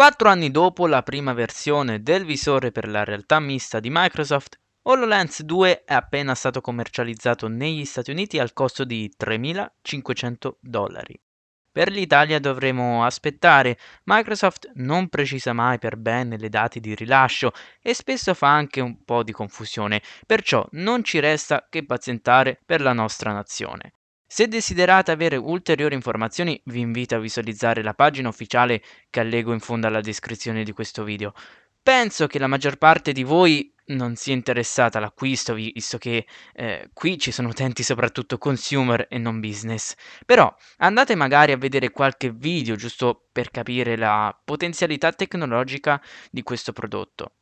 4 anni dopo la prima versione del visore per la realtà mista di Microsoft, HoloLens 2 è appena stato commercializzato negli Stati Uniti al costo di $3.500. Per l'Italia dovremo aspettare. Microsoft non precisa mai per bene le date di rilascio e spesso fa anche un po' di confusione, perciò non ci resta che pazientare per la nostra nazione. Se desiderate avere ulteriori informazioni, vi invito a visualizzare la pagina ufficiale che allego in fondo alla descrizione di questo video. Penso che la maggior parte di voi non sia interessata all'acquisto, visto che qui ci sono utenti soprattutto consumer e non business. Però andate magari a vedere qualche video giusto per capire la potenzialità tecnologica di questo prodotto.